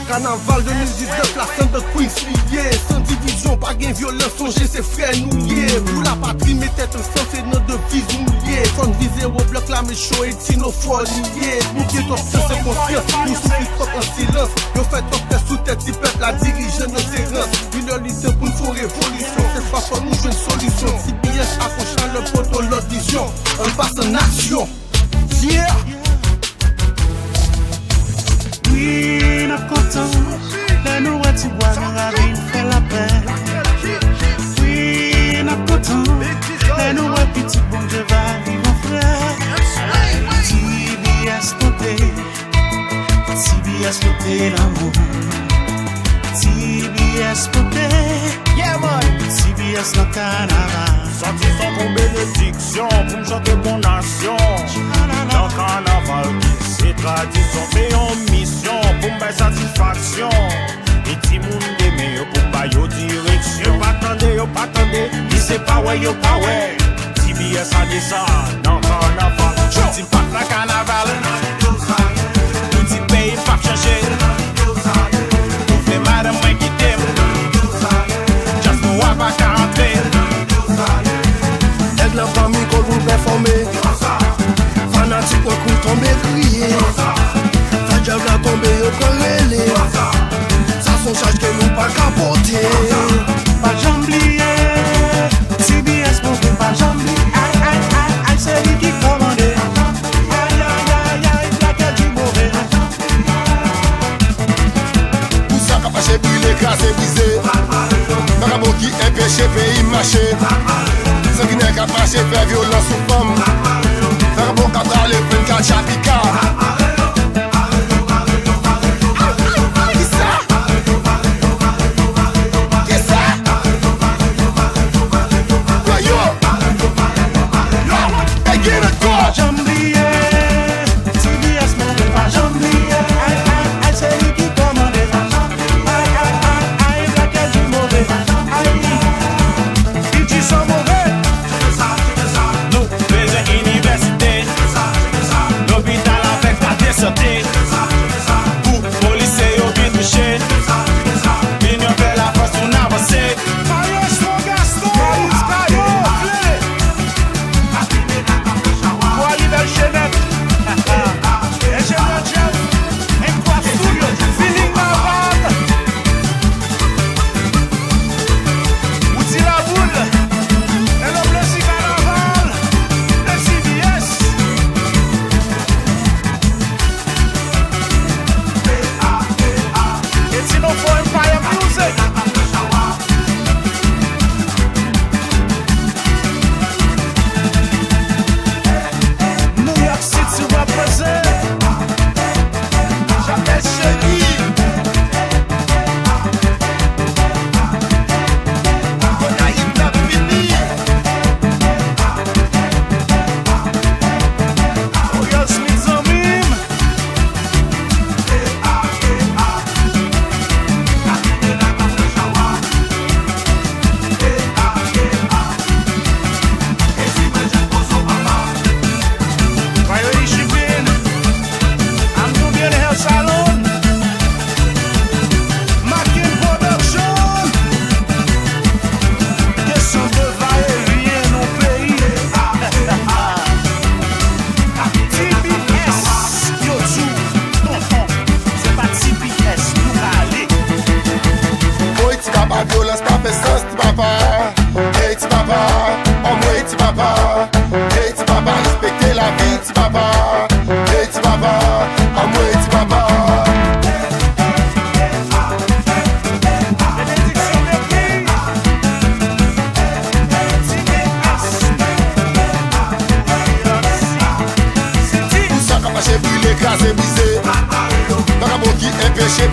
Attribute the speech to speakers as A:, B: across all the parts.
A: Carnaval 2019, la scène de Queens liée. Sans division, pas gain violence, songer ses frères nouillés. Pour la patrie, mes têtes ensemble, c'est nos devises mouillées. Quand viser au bloc, la méchant et tino liés. Nous qui sommes c'est conscience, nous souffrons en silence. Nous faisons faire sous tête, si peuple la dirige nos séances. Une lutte pour une faux révolution, c'est pas pour nous jouer une solution. Si bien accrochant le poteau, l'autre vision, on passe en action. Yeah!
B: Oui, nous content, les nous tu bois, nous ravine, fait la paix. Oui, nous content, les nous petit bon Dieu va vivre mon frère. TBS côté l'amour, TBS côté, yeah boy, TBS le carnaval.
C: Sorti son pour bénédiction, pour me chanter mon nation. Dans le carnaval, c'est tradition, c'est en mission, pour me faire satisfaction. Et ti moun de me pour me bailler direction. Yo pas attendez, il c'est pas ouais, yo pas ouais. TBS a dit ça, dans le carnaval. Tu pas la carnaval, tout petit pays pas changer. Vous faites madame, moi qui t'aime. Just know I va rentrer.
A: Aide la famille qu'on vous performer. Fanatique au coup tomber crier. Fadjab la tomber au corrélé. Ça son charge que nous pas capoter.
B: Pas jamblier, TBS pour que pas jamblier. Aïe, c'est lui qui commande. Aïe, plaquette du mauvais.
A: Tout ça qu'a fâché, brûlé, crasé, brisé. Marabou qui est péché, pays marché. Ce qui n'est qu'à fâcher, faire violence aux femmes. Marabou qu'a tralé, plein de chapika.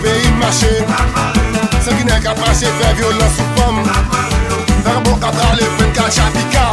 A: Pays marché, ce qui n'est qu'à passer, faire violence aux femmes. Faire bon cadre, les 24 chapika.